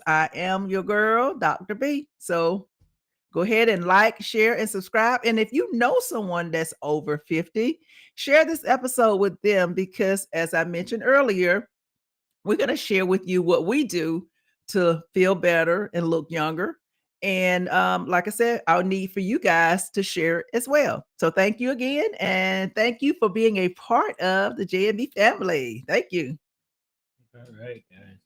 I am your girl, Dr. B. So go ahead and like, share, and subscribe. And if you know someone that's over 50, share this episode with them because, as I mentioned earlier, we're going to share with you what we do to feel better and look younger. And like I said, I'll need for you guys to share as well. So thank you again. And thank you for being a part of the JMB family. Thank you. All right, guys.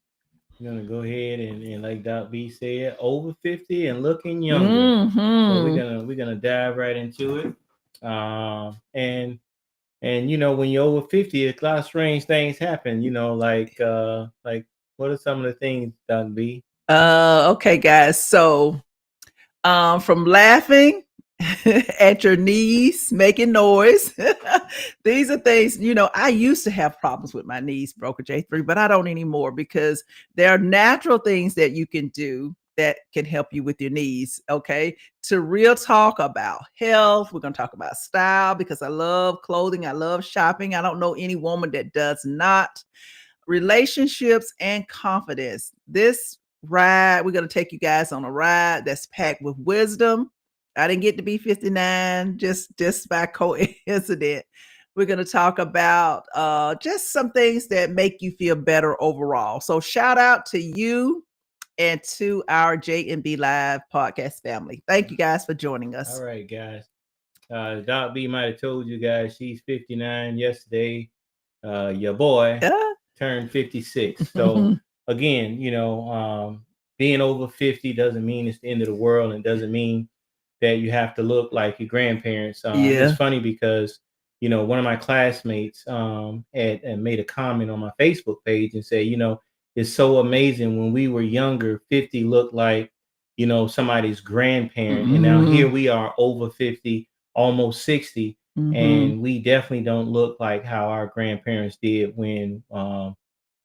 We're gonna go ahead and like Doc B said, over 50 and looking younger. So we're Hmm. gonna we're gonna dive right into it. And when you're over 50, a lot of strange things happen. Like what are some of the things, Doc B? Okay, guys. So from laughing at your knees making noise. These are things, I used to have problems with my knees, Broker J3, but I don't anymore because there are natural things that you can do that can help you with your knees. Okay. To real talk about health, we're going to talk about style because I love clothing. I love shopping. I don't know any woman that does not. Relationships and confidence. This ride, we're going to take you guys on a ride that's packed with wisdom. I didn't get to be 59 just by coincidence. We're going to talk about just some things that make you feel better overall. So shout out to you and to our J&B Live podcast family. Thank you guys for joining All us. right, guys. Doc B might have told you guys she's 59 yesterday. Your boy Uh, turned 56. So again, being over 50 doesn't mean it's the end of the world, and doesn't mean that you have to look like your grandparents. It's yeah. funny because one of my classmates had made a comment on my Facebook page and said, it's so amazing when we were younger, 50 looked like somebody's grandparent, and now here we are over 50, almost 60, and we definitely don't look like how our grandparents did when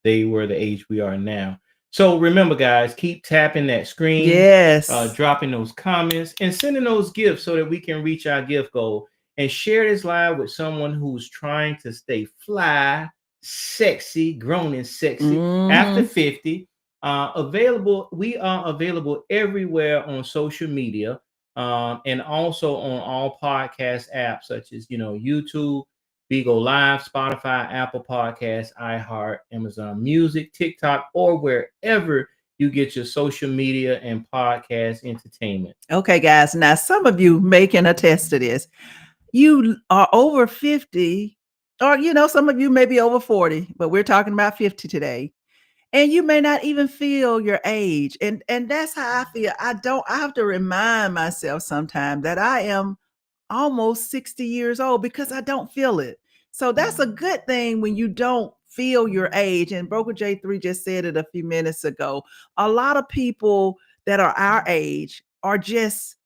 they were the age we are now. So remember, guys, keep tapping that screen, Yes. dropping those comments, and sending those gifts so that we can reach our gift goal. And share this live with someone who's trying to stay fly, sexy, grown and sexy after 50. We are available everywhere on social media, and also on all podcast apps such as YouTube, Bigo Live, Spotify, Apple Podcasts, iHeart, Amazon Music, TikTok, or wherever you get your social media and podcast entertainment. Okay, guys. Now, some of you may can attest to this. You are over 50, or some of you may be over 40, but we're talking about 50 today. And you may not even feel your age. And that's how I feel. I have to remind myself sometimes that I am almost 60 years old because I don't feel it. So that's a good thing when you don't feel your age. And Broker J3 just said it a few minutes ago. A lot of people that are our age are just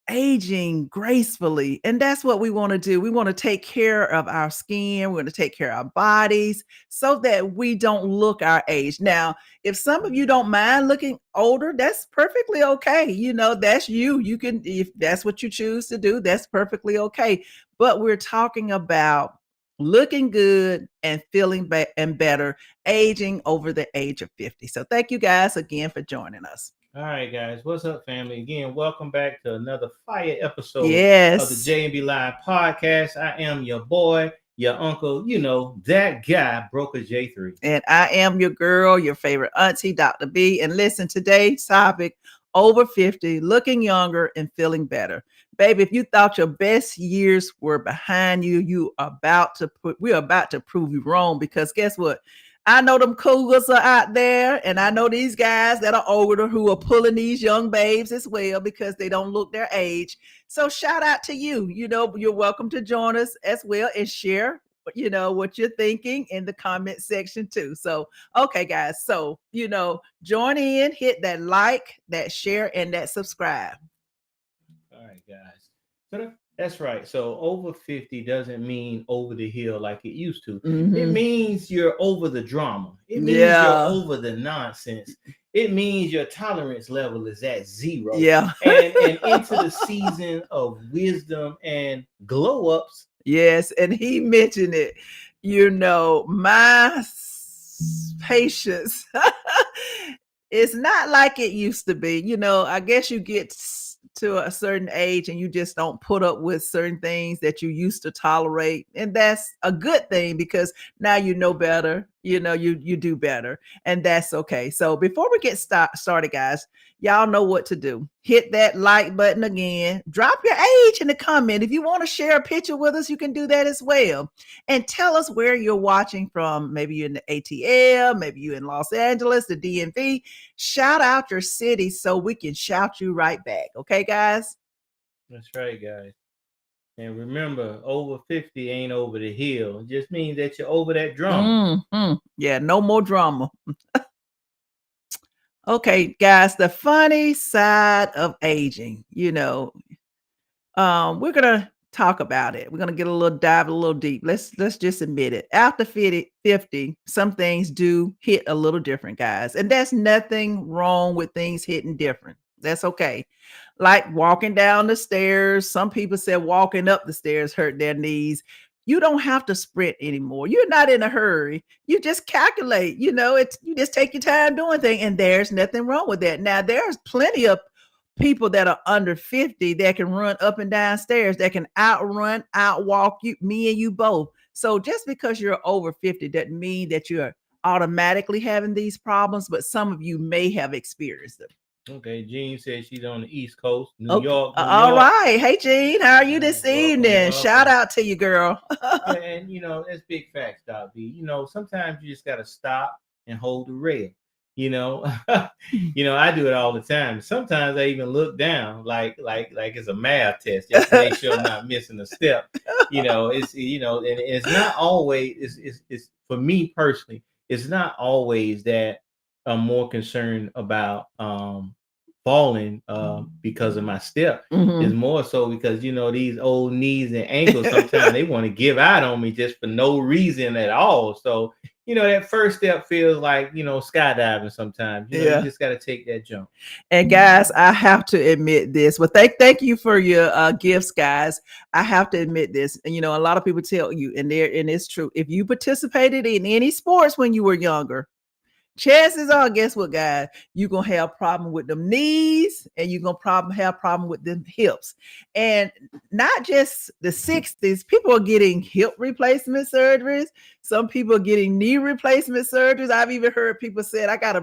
aging gracefully. And that's what we want to do. We want to take care of our skin. We want to take care of our bodies so that we don't look our age. Now, if some of you don't mind looking older, that's perfectly okay. That's you. You can, if that's what you choose to do, that's perfectly okay. But we're talking about looking good and feeling and better aging over the age of 50. So thank you guys again for joining us. All right, guys. What's up, family? Again, welcome back to another fire episode of the Yes. J&B Live podcast. I am your boy, your uncle, that guy, Broker J3. And I am your girl, your favorite auntie, Dr. B. And listen, today's topic, over 50, looking younger and feeling better. Baby, if you thought your best years were behind you, we're about to prove you wrong, because guess what? I know them cougars are out there, and I know these guys that are older who are pulling these young babes as well because they don't look their age. So shout out to you. You're welcome to join us as well and share what you're thinking in the comment section too. So okay, guys, so join in, hit that like, that share, and that subscribe. All right, guys. So that's right. So over 50 doesn't mean over the hill like it used to. It means you're over the drama. It means you're over the nonsense. It means your tolerance level is at zero. Yeah. And into the season of wisdom and glow ups. Yes, and he mentioned it. My patience It's not like it used to be. You know, I guess you get to a certain age and you just don't put up with certain things that you used to tolerate. And that's a good thing because now you know better. You know, you do better. And that's okay. So before we get started, guys, y'all know what to do. Hit that like button again. Drop your age in the comment. If you want to share a picture with us, you can do that as well. And tell us where you're watching from. Maybe you're in the ATL, maybe you're in Los Angeles, the DMV. Shout out your city so we can shout you right back. Okay, guys? That's right, guys. And remember, over 50 ain't over the hill. It just means that you're over that drama. Yeah, no more drama. Okay, guys, the funny side of aging, you know, we're gonna talk about it. We're gonna get a little dive a little deep. Let's just admit it. After 50, some things do hit a little different, guys. And that's nothing wrong with things hitting different. That's okay. Like walking down the stairs. Some people said walking up the stairs hurt their knees. You don't have to sprint anymore. You're not in a hurry. You just calculate, you know, you just take your time doing things, and there's nothing wrong with that. Now, there's plenty of people that are under 50 that can run up and down stairs, that can outwalk you, me and you both. So just because you're over 50 doesn't mean that you're automatically having these problems, but some of you may have experienced them. Okay, Jean says she's on the East Coast, New Okay. York. All right. Hey, Jean, how are you this Welcome, evening? welcome. Shout out to you, girl. And you know, that's big facts, Doc B. You know, sometimes you just gotta stop and hold the rail. You know, I do it all the time. Sometimes I even look down like it's a math test just to make sure I'm not missing a step. You know, and it's not always. It's for me personally. It's not always that I'm more concerned about falling because of my step. It's more so because, you know, these old knees and ankles, sometimes they want to give out on me just for no reason at all. So, you know, that first step feels like, you know, skydiving sometimes. You know, you just got to take that jump. And guys, I have to admit this. Well, thank you for your gifts, guys. I have to admit this. And, you know, a lot of people tell you, and it's true. If you participated in any sports when you were younger, chances are, guess what, guys? You're going to have problem with them knees, and you're going to have problem with them hips. And not just the 60s, people are getting hip replacement surgeries. Some people are getting knee replacement surgeries. I've even heard people say, I got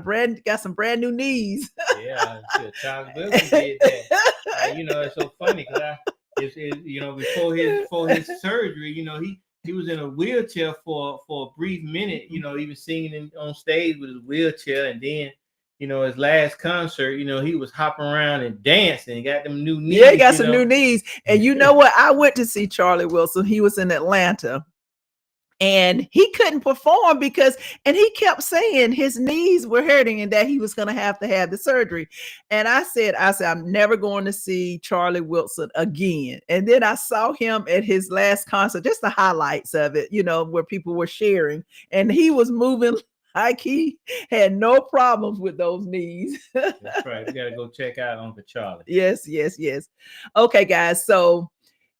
some brand new knees. Yeah, Charles Wilson did that. You know, it's so funny because you know, before his surgery, you know, he was in a wheelchair for a brief minute, you know, even singing on stage with his wheelchair. And then, you know, his last concert, you know, he was hopping around and dancing. He got them new knees. Yeah, he got some new knees. And you know what? I went to see Charlie Wilson. He was in Atlanta. And he couldn't perform and he kept saying his knees were hurting and that he was going to have the surgery. And I said, I'm never going to see Charlie Wilson again. And then I saw him at his last concert, just the highlights of it, you know, where people were sharing, and he was moving like he had no problems with those knees. That's right. We got to go check out Uncle Charlie. Yes. Okay, guys. So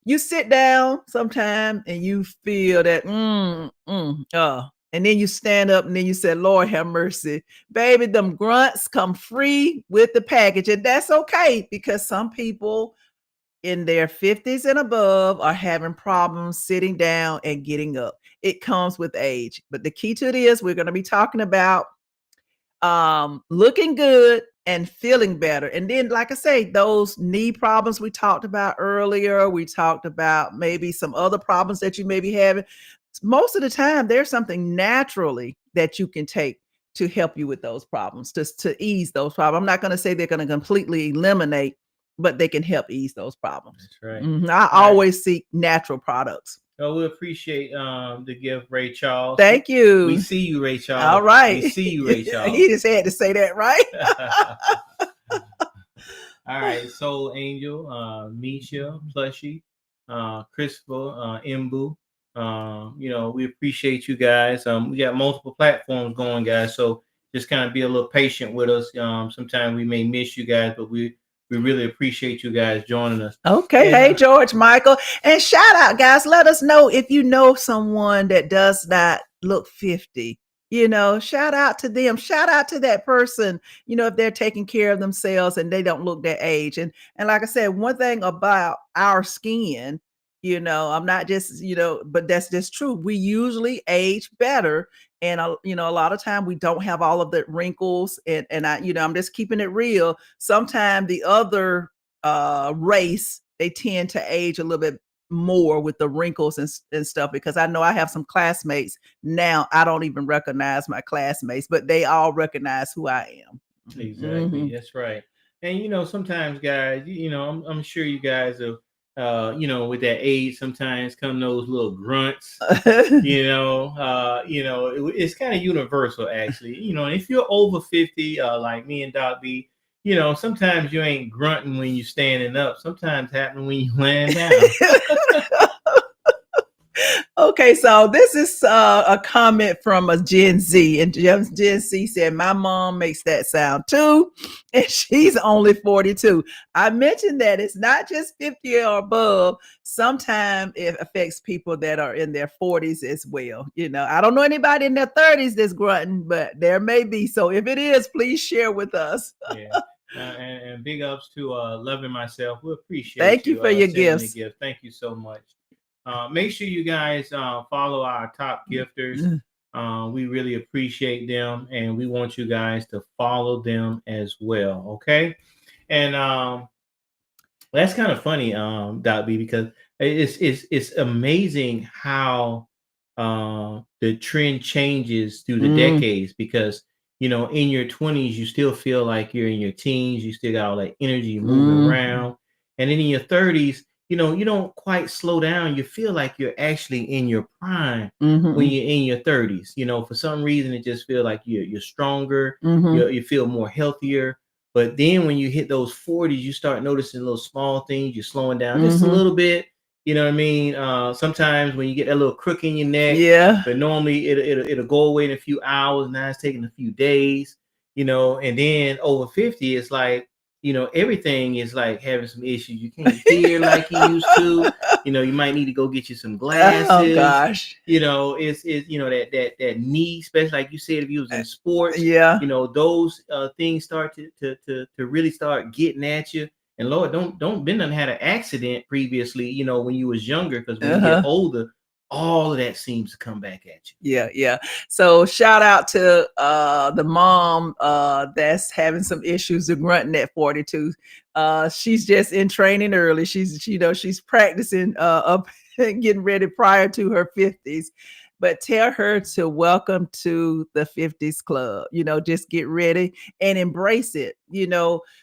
you sit down sometime and you feel that, and then you stand up and then you say, Lord have mercy, baby, them grunts come free with the package. And that's okay, because some people in their 50s and above are having problems sitting down and getting up. It comes with age. But the key to it is we're going to be talking about looking good and feeling better. And then, like I say, those knee problems we talked about earlier, we talked about maybe some other problems that you may be having. Most of the time, there's something naturally that you can take to help you with those problems, just to ease those problems. I'm not going to say they're going to completely eliminate, but they can help ease those problems. That's right. I always seek natural products. So we appreciate the gift, Ray Charles. Thank you. We see you, Ray Charles. All right. We see you, Ray Charles. He just had to say that, right? All right. Soul Angel, Misha, Plushy, Christopher, Imbu. You know, we appreciate you guys. We got multiple platforms going, guys. So just kind of be a little patient with us. Sometimes we may miss you guys, but we really appreciate you guys joining us. Okay. Hey, George Michael. And shout out, guys. Let us know if you know someone that does not look 50. Shout out to them. Shout out to that person, if they're taking care of themselves and they don't look their age. And like I said, one thing about our skin, I'm not just, but that's just true. We usually age better. And a lot of time we don't have all of the wrinkles. And I'm just keeping it real. Sometimes the other race, they tend to age a little bit more with the wrinkles and stuff, because I know I have some classmates now. I don't even recognize my classmates, but they all recognize who I am. Exactly. That's right. And sometimes guys, I'm sure you guys have with that age sometimes come those little grunts. It's kind of universal actually. And if you're over 50, like me and Doc B, sometimes you ain't grunting when you're standing up. Sometimes happening when you laying down. Okay, so this is a comment from a Gen Z, and Gen Z said, "My mom makes that sound too, and she's only 42." I mentioned that it's not just 50 or above. Sometimes it affects people that are in their 40s as well. I don't know anybody in their 30s that's grunting, but there may be. So if it is, please share with us. Yeah. And big ups to Loving Myself. We appreciate Thank you for your gifts. Thank you so much. Make sure you guys follow our top gifters. We really appreciate them, and we want you guys to follow them as well. Okay. And that's kind of funny, Dot B, because it's amazing how the trend changes through the decades, because in your 20s you still feel like you're in your teens, you still got all that energy moving around, and then in your 30s you don't quite slow down. You feel like you're actually in your prime when you're in your 30s. For some reason it just feels like you're stronger, you feel more healthier. But then when you hit those 40s, you start noticing little small things. You're slowing down just a little bit. You know what I mean? Sometimes when you get that little crook in your neck, but normally it'll go away in a few hours. Now it's taking a few days, and then over 50, it's like, everything is like having some issues. You can't hear like you used to. You might need to go get you some glasses. Oh gosh. It's that knee, especially like you said, if you was in sports. Those things start to really start getting at you. And Lord, don't been done had an accident previously, when you was younger, because when you get older, all of that seems to come back at you. Yeah. So shout out to the mom that's having some issues with grunting at 42. She's just in training early. She's practicing up getting ready prior to her 50s. But tell her to welcome to the 50s club. Just get ready and embrace it.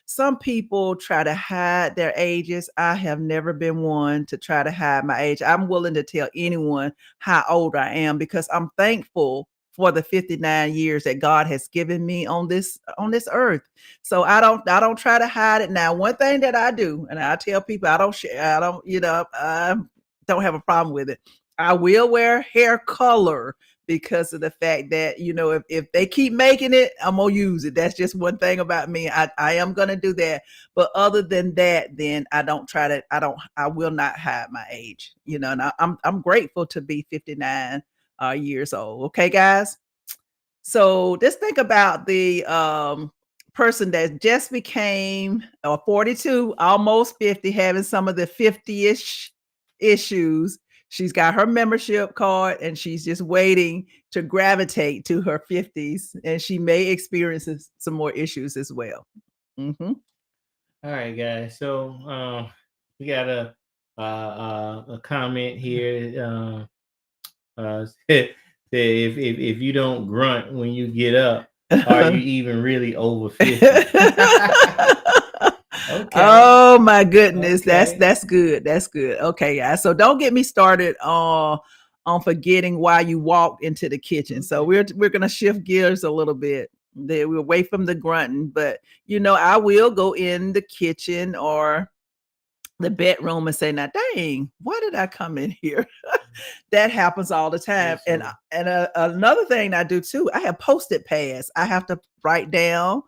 Some people try to hide their ages. I have never been one to try to hide my age. I'm willing to tell anyone how old I am, because I'm thankful for the 59 years that God has given me on this earth. So I don't try to hide it. Now, one thing that I do, and I tell people, I don't have a problem with it. I will wear hair color, because of the fact that, if they keep making it, I'm going to use it. That's just one thing about me. I am going to do that. But other than that, then I will not hide my age, and I'm grateful to be 59 years old. Okay, guys. So just think about the person that just became 42, almost 50, having some of the 50-ish issues. She's got her membership card and she's just waiting to gravitate to her 50s, and she may experience some more issues as well. All right, guys. So we got a comment here. If you don't grunt when you get up, are you even really over 50? Okay. Oh my goodness. Okay. That's good. That's good. Okay, guys. So don't get me started on forgetting why you walked into the kitchen. Okay. So we're gonna shift gears a little bit. We're away from the grunting, but I will go in the kitchen or the bedroom and say, "Now, dang, why did I come in here?" That happens all the time. Yes, and another thing I do too, I have Post-it pads. I have to write down,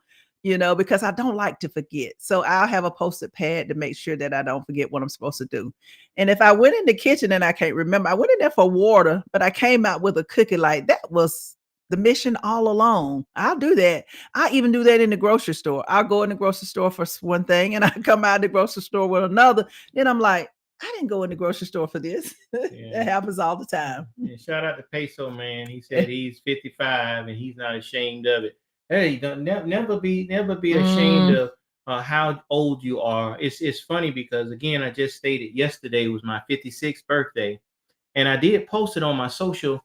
because I don't like to forget. So I'll have a Post-it pad to make sure that I don't forget what I'm supposed to do. And if I went in the kitchen and I can't remember, I went in there for water, but I came out with a cookie, like that was the mission all along. I'll do that. I even do that in the grocery store. I'll go in the grocery store for one thing and I come out of the grocery store with another. Then I'm like, I didn't go in the grocery store for this. Yeah. That happens all the time. And shout out to Peso Man. He said he's 55 and he's not ashamed of it. Hey, don't never be ashamed of how old you are. It's funny because again, I just stated yesterday was my 56th birthday, and I did post it on my social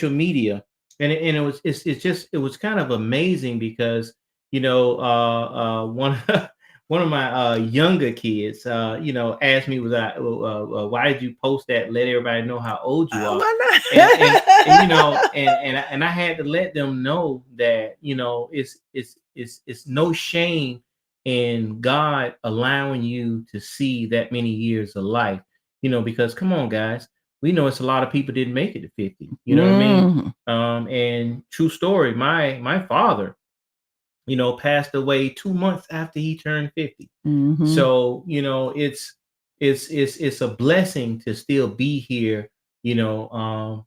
media, and it was kind of amazing because one one of my younger kids, asked me, why did you post that? Let everybody know how old you are. Why not? And I had to let them know that it's no shame in God allowing you to see that many years of life. Because come on, guys, we know it's a lot of people didn't make it to 50. You know what I mean? And true story, my father, passed away 2 months after he turned 50. So, it's a blessing to still be here, on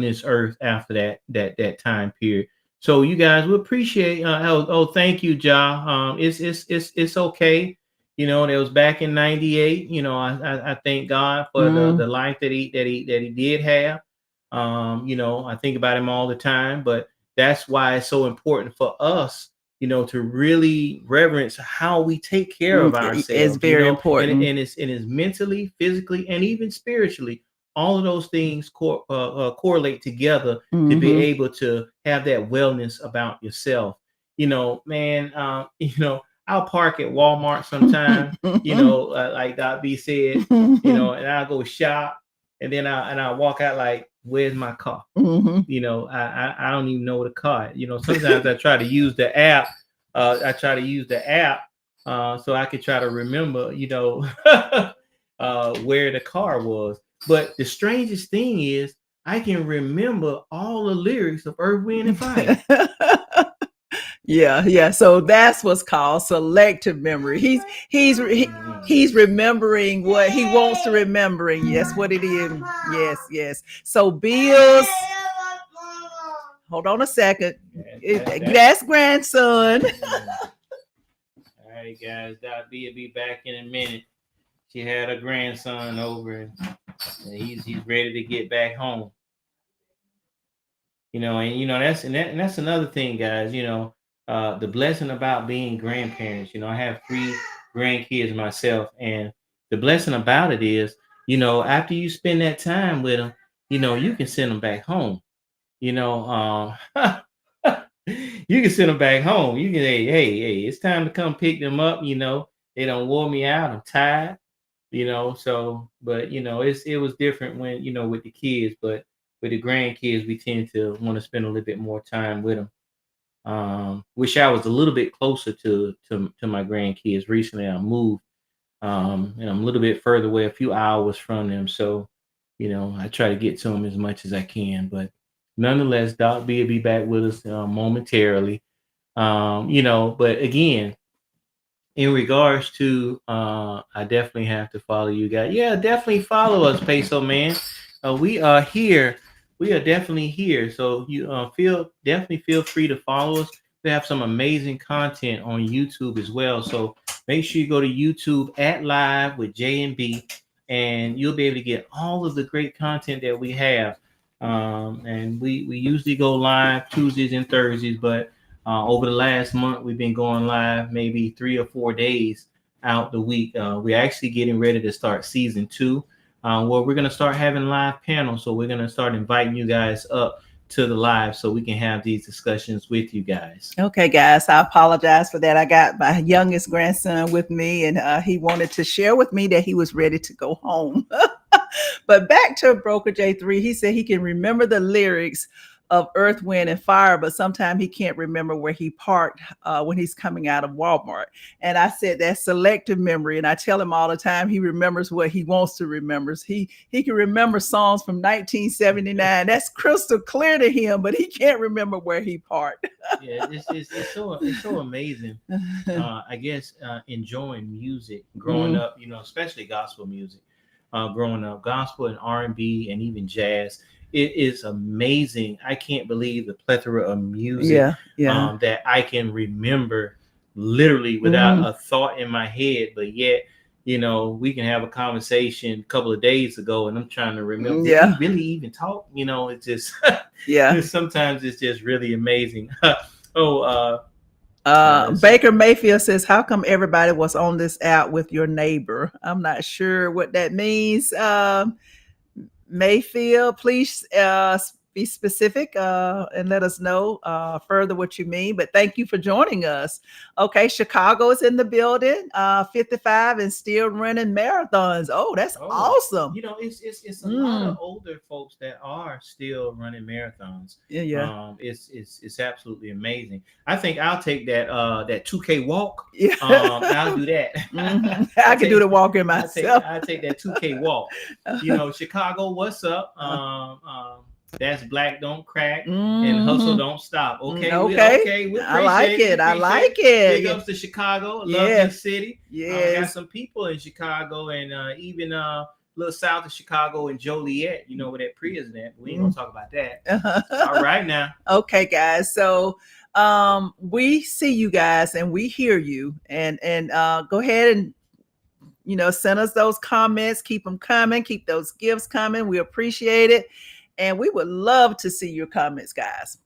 this earth after that time period. So you guys, we appreciate, thank you, Ja. It's okay. That was back in 98. I thank God for the life that he did have. I think about him all the time, but that's why it's so important for us, to really reverence how we take care of ourselves. It's very important. And it's mentally, physically, and even spiritually. All of those things correlate together to be able to have that wellness about yourself. Man, I'll park at Walmart sometime, like Doc B said, and I'll go shop, and then I'll walk out like, where's my car? I don't even know the car. Sometimes I try to use the app. So I could try to remember, where the car was. But the strangest thing is I can remember all the lyrics of Earth, Wind, and Fire. Yeah. So that's what's called selective memory. He's remembering what he wants to remember. And yes, what it is. Yes. So Bill's. Hold on a second. That's grandson. All right, guys. Doc B will be back in a minute. She had a grandson over, and he's ready to get back home. That's another thing, guys. The blessing about being grandparents. I have 3 grandkids myself, and the blessing about it is, after you spend that time with them, you can send them back home. You can send them back home. You can say, hey, it's time to come pick them up. They don't wore me out. I'm tired. But it was different when, with the kids, but with the grandkids, we tend to want to spend a little bit more time with them. Wish I was a little bit closer to my grandkids. Recently I moved, and I'm a little bit further away, a few hours from them. So, I try to get to them as much as I can, but nonetheless, Doc B will be back with us momentarily. But again, in regards to, I definitely have to follow you guys. Yeah, definitely follow us, Peso Man. We are here. We are definitely here. So you definitely feel free to follow us. We have some amazing content on YouTube as well. So make sure you go to YouTube at Live with J and B, and you'll be able to get all of the great content that we have. And we usually go live Tuesdays and Thursdays, but over the last month, we've been going live maybe 3 or 4 days out the week. We're actually getting ready to start season 2, where we're going to start having live panels. So we're going to start inviting you guys up to the live so we can have these discussions with you guys. Okay, guys, I apologize for that. I got my youngest grandson with me, and he wanted to share with me that he was ready to go home. But back to Broker J3, he said he can remember the lyrics of Earth, Wind, and Fire, but sometimes he can't remember where he parked when he's coming out of Walmart. And I said that's selective memory, and I tell him all the time he remembers what he wants to remember. He can remember songs from 1979. That's crystal clear to him, but he can't remember where he parked. Yeah, it's so amazing. I guess enjoying music, growing up, especially gospel music. growing up, gospel and R&B and even jazz. It is amazing. I can't believe the plethora of music that I can remember literally without a thought in my head, but yet, you know, we can have a conversation a couple of days ago and I'm trying to remember, did we really even talk? You know, it's just, sometimes it's just really amazing. Baker Mayfield says, how come everybody was on this app with your neighbor? I'm not sure what that means. Mayfield, please be specific and let us know further what you mean. But thank you for joining us. Okay, Chicago is in the building, 55 and still running marathons. Oh, that's awesome. You know, it's a lot of older folks that are still running marathons. It's absolutely amazing. I think I'll take that 2K walk. I'll do that. I can do the walking myself. I'll take that 2K walk. You know, Chicago, what's up? That's Black Don't Crack and Hustle Don't Stop. Okay. I like it. Big ups to Chicago. Love this city. Got some people in Chicago and even a little south of Chicago in Joliet, you know, where that Prius is at. We ain't gonna talk about that. All right now. Okay, guys. So we see you guys and we hear you. And go ahead and, you know, send us those comments. Keep them coming. Keep those gifts coming. We appreciate it. And we would love to see your comments, guys.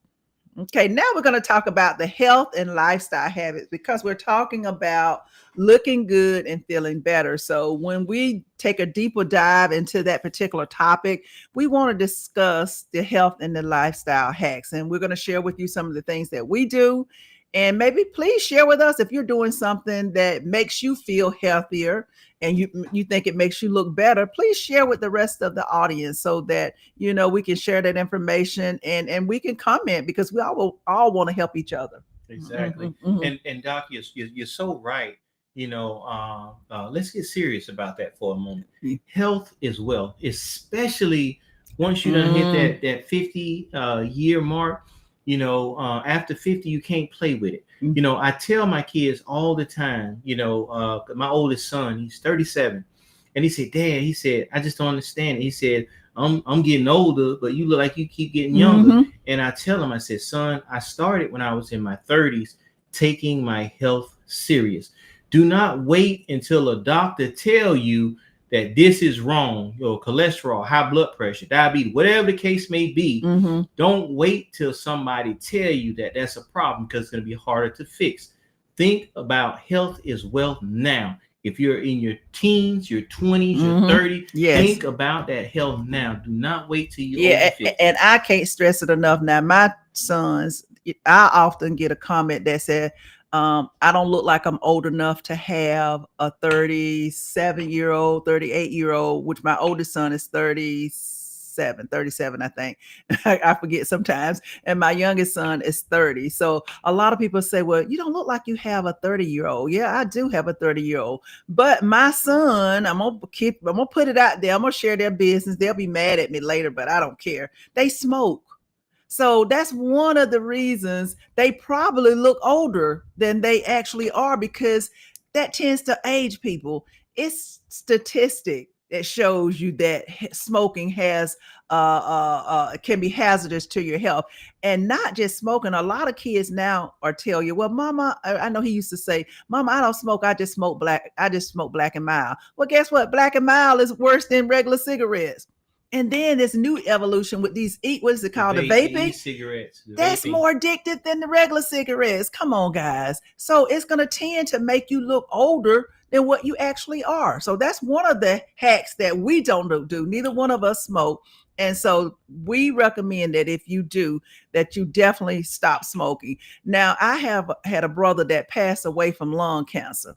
Okay, now we're going to talk about the health and lifestyle habits because we're talking about looking good and feeling better. So when we take a deeper dive into that particular topic, we want to discuss the health and the lifestyle hacks. And we're going to share with you some of the things that we do. And maybe please share with us if you're doing something that makes you feel healthier and you think it makes you look better. Please share with the rest of the audience so that, you know, we can share that information and we can comment because we all want to help each other. Exactly. And Doc, you're so right. You know, let's get serious about that for a moment. Health is wealth, especially once you done hit that 50 year mark. You know, after 50, you can't play with it. You know, I tell my kids all the time, you know, my oldest son, he's 37. And he said, Dad, he said, I just don't understand it. He said, I'm getting older, but you look like you keep getting younger. And I tell him, I said, son, I started when I was in my 30s, taking my health serious. Do not wait until a doctor tell you that this is wrong, your cholesterol, high blood pressure, diabetes, whatever the case may be. Don't wait till somebody tell you that that's a problem because it's going to be harder to fix. Think about health is wealth now. If you're in your teens, your 20s, your 30s, think about that health now. Do not wait till you over 50. And I can't stress it enough. Now, my sons, I often get a comment that said, I don't look like I'm old enough to have a 37-year-old, 38-year-old, which my oldest son is 37, I think. I forget sometimes. And my youngest son is 30. So a lot of people say, well, you don't look like you have a 30-year-old. Yeah, I do have a 30-year-old. But my son, I'm gonna put it out there. I'm gonna share their business. They'll be mad at me later, but I don't care. They smoke. So that's one of the reasons they probably look older than they actually are, because that tends to age people. It's statistic that shows you that smoking has can be hazardous to your health. And not just smoking. A lot of kids now are tell you, well, Mama, I know he used to say, Mama, I don't smoke. I just smoke black. I just smoke Black and Mild. Well, guess what? Black and Mild is worse than regular cigarettes. And then this new evolution with these what is it called? The vaping cigarettes. That's more addictive than the regular cigarettes. Come on, guys. So it's going to tend to make you look older than what you actually are. So that's one of the hacks that we don't do. Neither one of us smoke. And so we recommend that if you do, that you definitely stop smoking. Now, I have had a brother that passed away from lung cancer,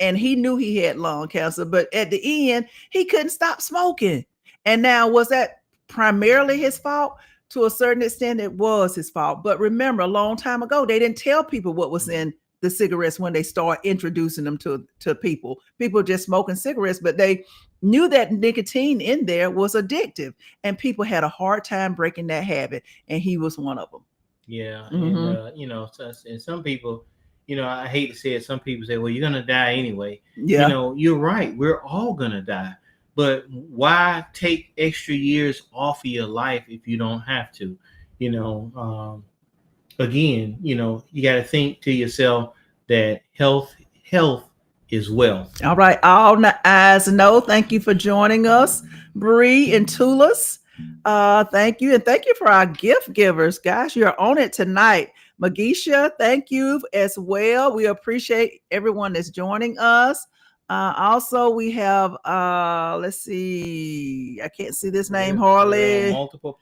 and he knew he had lung cancer, but at the end, he couldn't stop smoking. And now, was that primarily his fault? To a certain extent, it was his fault. But remember, a long time ago, they didn't tell people what was in the cigarettes when they started introducing them to people. People just smoking cigarettes, but they knew that nicotine in there was addictive. And people had a hard time breaking that habit. And he was one of them. Yeah. And, you know, and some people, you know, I hate to say it, some people say, well, you're going to die anyway. Yeah. You know, you're right. We're all going to die. but why take extra years off of your life if you don't have to? Again, you got to think to yourself that health is wealth. All right, all eyes know. Thank you for joining us, Bree and Tulis. Thank you, and thank you for our gift givers, guys. You're on it tonight. Magisha, thank you as well. We appreciate everyone that's joining us. Also, we have let's see, I can't see this name hardly. Multiple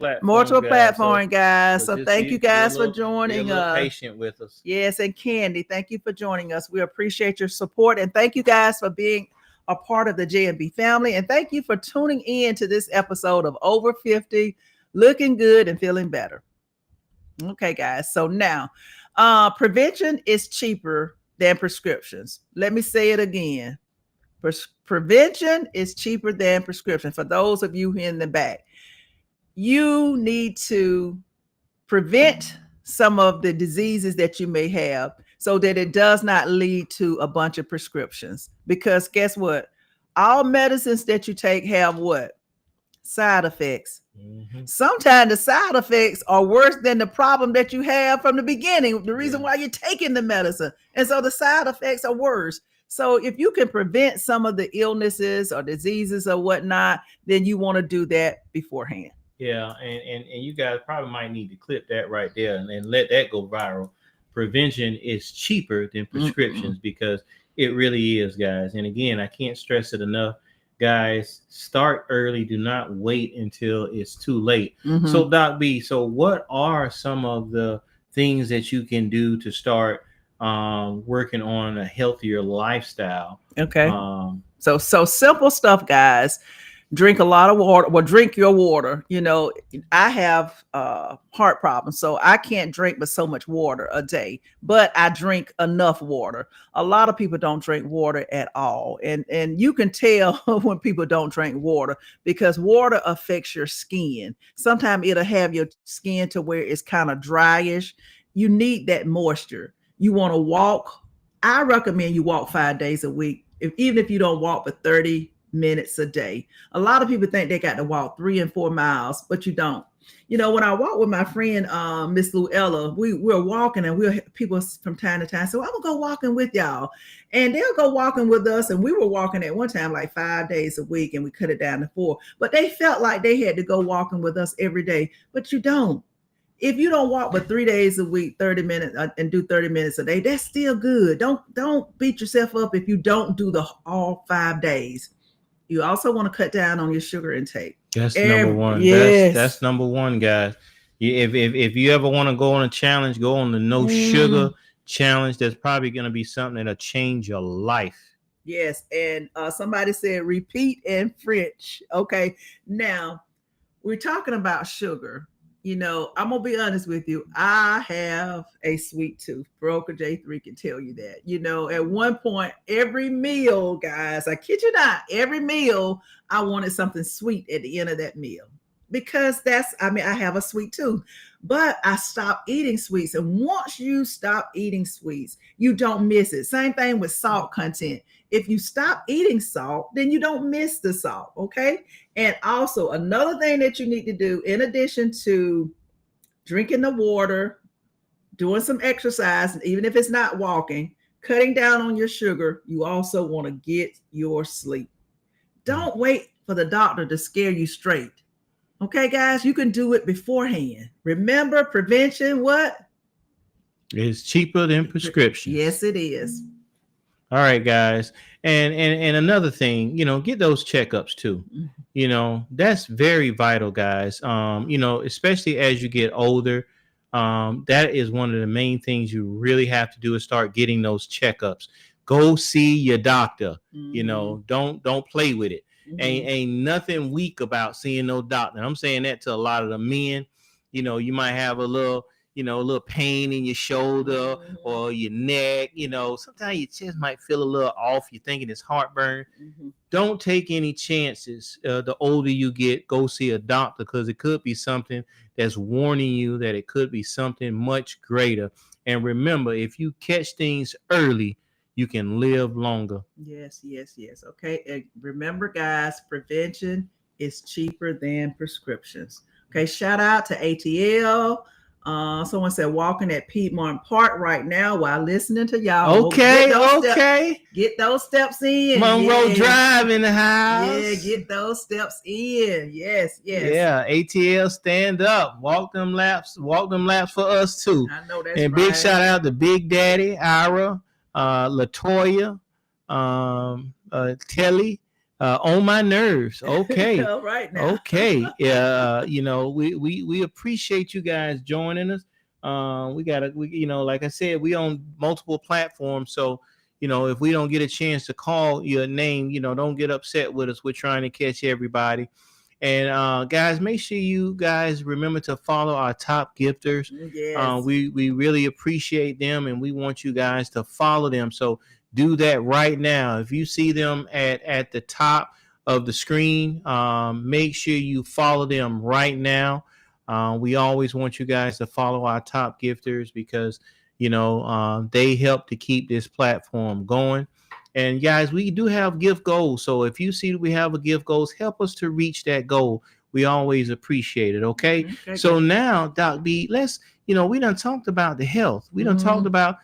platform, guys. So thank you guys for joining us. Patient with us. Yes, and Candy, thank you for joining us. We appreciate your support, and thank you guys for being a part of the JMB family. And thank you for tuning in to this episode of Over 50, Looking Good and Feeling Better. Okay, guys. So now, prevention is cheaper than prescriptions. Let me say it again. Prevention is cheaper than prescription. For those of you in the back, you need to prevent some of the diseases that you may have so that it does not lead to a bunch of prescriptions. Because guess what? All medicines that you take have what? Side effects. Mm-hmm. Sometimes the side effects are worse than the problem that you have from the beginning, the reason why you're taking the medicine. And so the side effects are worse. So if you can prevent some of the illnesses or diseases or whatnot, then you want to do that beforehand. Yeah, and you guys probably might need to clip that right there and let that go viral. Prevention is cheaper than prescriptions because it really is, guys. And again, I can't stress it enough. Guys, start early. Do not wait until it's too late. Mm-hmm. So, Doc B, so what are some of the things that you can do to start working on a healthier lifestyle? Okay. So simple stuff, guys. Drink a lot of water. Well, drink your water. I have heart problems, so I can't drink but so much water a day, but I drink enough water. A lot of people don't drink water at all. And you can tell when people don't drink water because water affects your skin. Sometimes it'll have your skin to where it's kind of dryish. You need that moisture. You want to walk. I recommend you walk 5 days a week, even if you don't walk for 30 minutes a day. A lot of people think they got to walk 3 and 4 miles, but you don't. When I walk with my friend Miss Luella, we're walking, and people from time to time say, well, I'm gonna go walking with y'all, and they'll go walking with us. And we were walking at one time like 5 days a week, and we cut it down to 4. But they felt like they had to go walking with us every day, but you don't. If you don't walk but 3 days a week, 30 minutes and do 30 minutes a day, that's still good. Don't beat yourself up if you don't do all 5 days. You also want to cut down on your sugar intake. That's number one. Yes. That's number one, guys. If you ever want to go on a challenge, go on the no sugar challenge. That's probably going to be something that'll change your life. Yes. And somebody said repeat in French. Okay. Now, we're talking about sugar. I'm going to be honest with you. I have a sweet tooth. Broker J3 can tell you that. At one point, every meal, guys, I kid you not, every meal, I wanted something sweet at the end of that meal. Because I have a sweet tooth. But I stopped eating sweets. And once you stop eating sweets, you don't miss it. Same thing with salt content. If you stop eating salt, then you don't miss the salt, okay? And also another thing that you need to do, in addition to drinking the water, doing some exercise, and even if it's not walking, cutting down on your sugar, you also want to get your sleep. Don't wait for the doctor to scare you straight. Okay, guys, you can do it beforehand. Remember, prevention, what? It's cheaper than prescription. Yes, it is. All right, guys. And another thing, get those checkups too. That's very vital, guys. Especially as you get older, that is one of the main things you really have to do is start getting those checkups. Go see your doctor. Don't play with it. Mm-hmm. Ain't nothing weak about seeing no doctor. And I'm saying that to a lot of the men. You might have a little pain in your shoulder or your neck. Sometimes your chest might feel a little off. You're thinking it's heartburn. Mm-hmm. Don't take any chances. The older you get, go see a doctor because it could be something that's warning you that it could be something much greater. And remember, if you catch things early, you can live longer. Yes, yes, yes. Okay. And remember, guys, prevention is cheaper than prescriptions. Okay. Shout out to ATL. Someone said walking at Piedmont Park right now while listening to y'all. Okay, Steps, get those steps in. Monroe Drive in the house. Yeah, get those steps in. Yes, yes. Yeah, ATL, stand up, walk them laps for us too. I know that's and right. Big shout out to Big Daddy, Ira, Latoya, Telly, on my nerves. Okay. All right now. Okay. Yeah. We appreciate you guys joining us. Like I said, we on multiple platforms. So, if we don't get a chance to call your name, don't get upset with us. We're trying to catch everybody. And guys, make sure you guys remember to follow our top gifters. Yes. We really appreciate them, and we want you guys to follow them. So do that right now. If you see them at the top of the screen, make sure you follow them right now. We always want you guys to follow our top gifters because they help to keep this platform going. And guys, we do have gift goals. So if you see that we have a gift goals, help us to reach that goal. We always appreciate it. Okay. So now, Doc B, let's, we done talked about the health. We done talked about,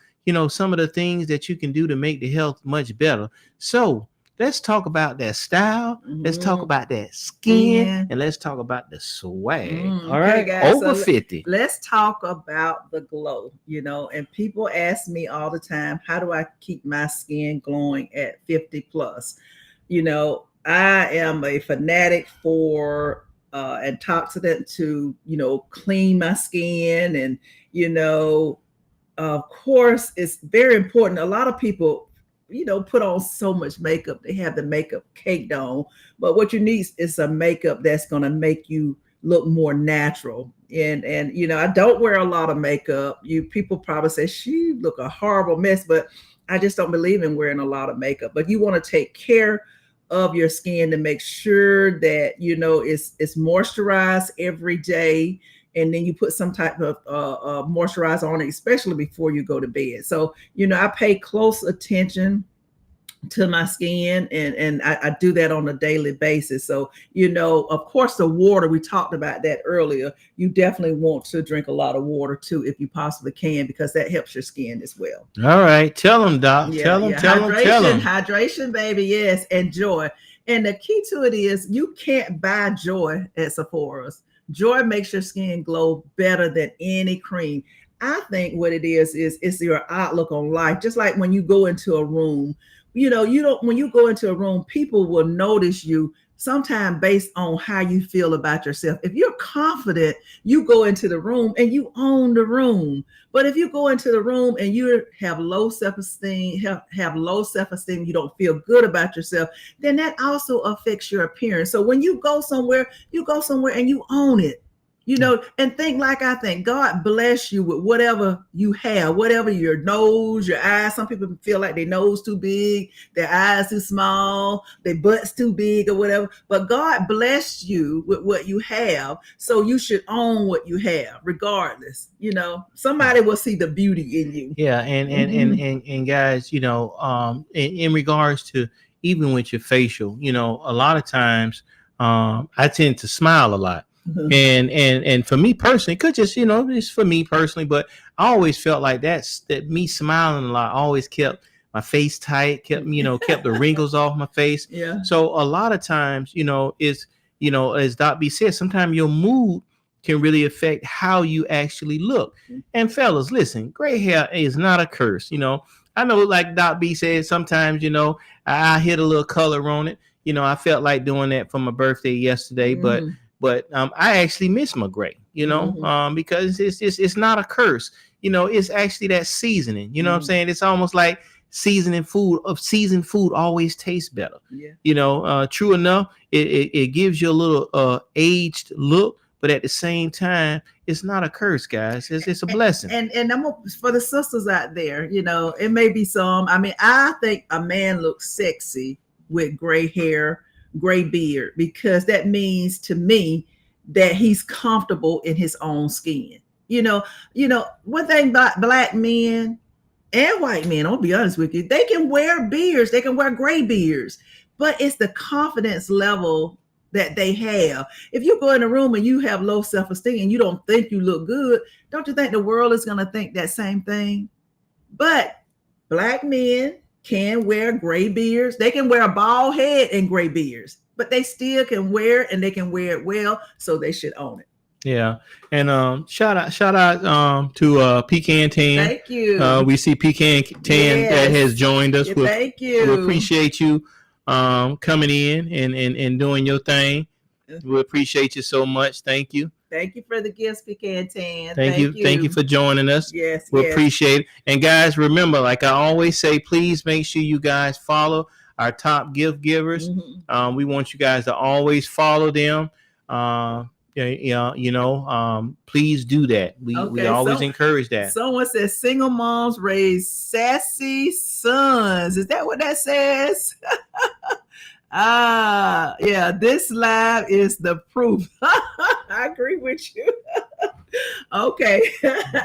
some of the things that you can do to make the health much better. So let's talk about that style. Let's talk about that skin, and let's talk about the swag. All right, guys, over 50. Let's talk about the glow. And people ask me all the time, how do I keep my skin glowing at 50 plus? I am a fanatic for antioxidant to clean my skin, and of course it's very important. A lot of people put on so much makeup. They have the makeup caked on, but what you need is a makeup that's going to make you look more natural. And I don't wear a lot of makeup. People probably say she look a horrible mess, but I just don't believe in wearing a lot of makeup. But you want to take care of your skin to make sure that it's moisturized every day. And then you put some type of moisturizer on it, especially before you go to bed. So, I pay close attention to my skin, and I do that on a daily basis. So, of course, the water, we talked about that earlier. You definitely want to drink a lot of water too, if you possibly can, because that helps your skin as well. All right. Tell them, Doc. Tell them. Hydration, baby. Yes. And joy. And the key to it is you can't buy joy at Sephora's. Joy makes your skin glow better than any cream. I think what it is it's your outlook on life. Just like when you go into a room, when you go into a room, people will notice you sometimes based on how you feel about yourself. If you're confident, you go into the room and you own the room. But if you go into the room and you have low self-esteem, you don't feel good about yourself, then that also affects your appearance. So when you go somewhere and you own it. And think like I think. God bless you with whatever you have, whatever your nose, your eyes. Some people feel like their nose too big, their eyes too small, their butts too big or whatever. But God blessed you with what you have. So you should own what you have, regardless. Somebody will see the beauty in you. Yeah. And guys, in regards to even with your facial, a lot of times I tend to smile a lot. And for me personally, it could just, it's for me personally, but I always felt like that me smiling a lot always kept my face tight, kept the wrinkles off my face. Yeah. So a lot of times, as Doc B said, sometimes your mood can really affect how you actually look. And fellas, listen, gray hair is not a curse. I know, like Doc B said, sometimes, I hit a little color on it. I felt like doing that for my birthday yesterday, but I actually miss my gray, because it's not a curse. It's actually that seasoning. You know what I'm saying? It's almost like seasoned food always tastes better. Yeah. True enough, it gives you a little aged look, but at the same time, it's not a curse, guys. It's a blessing. And I'm for the sisters out there, it may be some. I mean, I think a man looks sexy with gray hair, gray beard, because that means to me that he's comfortable in his own skin. One thing about black men, and white men, I'll be honest with you, they can wear beards, they can wear gray beards, but it's the confidence level that they have. If you go in a room and you have low self-esteem and you don't think you look good, don't you think the world is going to think that same thing? But Black men can wear gray beards. They can wear a bald head and gray beards, but they still can wear it, and they can wear it well, so they should own it. Yeah, and shout out to Pecan Tan. Thank you. We see Pecan Tan that has joined us. Thank you. We appreciate you coming in and doing your thing. We appreciate you so much. Thank you. Thank you for the gifts, Pecan Tan. Thank you for joining us. Yes, we appreciate it. And guys, remember, like I always say, please make sure you guys follow our top gift givers. Mm-hmm. We want you guys to always follow them. Please do that. We always encourage that. Someone says single moms raise sassy sons. Is that what that says? Yeah, this live is the proof. I agree with you. Okay,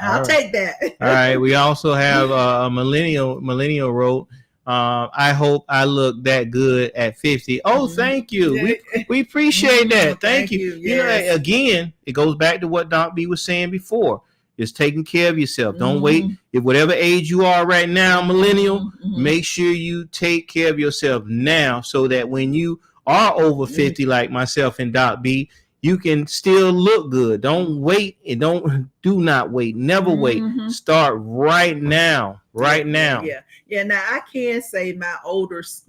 I'll take that. All right. We also have a millennial wrote, I hope I look that good at 50. Oh, thank you. We appreciate that. Thank you. Yes. Again, it goes back to what Doc B was saying before. Just taking care of yourself. Don't wait. If whatever age you are right now, millennial, make sure you take care of yourself now, so that when you are over 50, like myself and Doc B, you can still look good. Don't wait, and do not wait. Never wait. Start right now. Right now. Yeah. Now I can say my oldest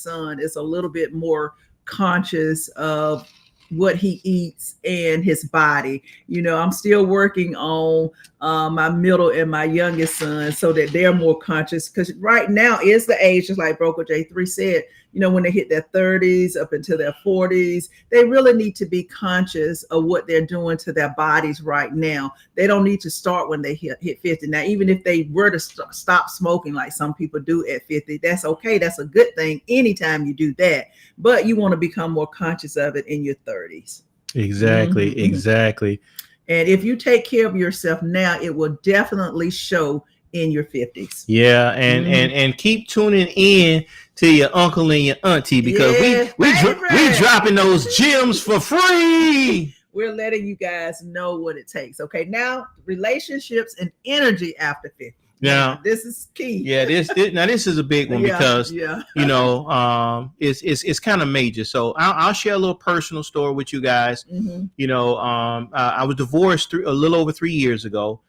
son is a little bit more conscious of what he eats and his body. I'm still working on my middle and my youngest son, so that they're more conscious, because right now is the age, just like Broker J3 said, when they hit their 30s up into their 40s, they really need to be conscious of what they're doing to their bodies right now. They don't need to start when they hit 50. Now, even if they were to stop smoking, like some people do at 50, that's okay. That's a good thing anytime you do that. But you want to become more conscious of it in your 30s. Exactly. Exactly. And if you take care of yourself now, it will definitely show in your 50s. Yeah, and keep tuning in to your uncle and your auntie, because we dropping those gems for free. We're letting you guys know what it takes. Okay, now relationships and energy after 50. Now this is key. Yeah, this is a big one, because it's kind of major. So I'll share a little personal story with you guys. I was divorced a little over 3 years ago.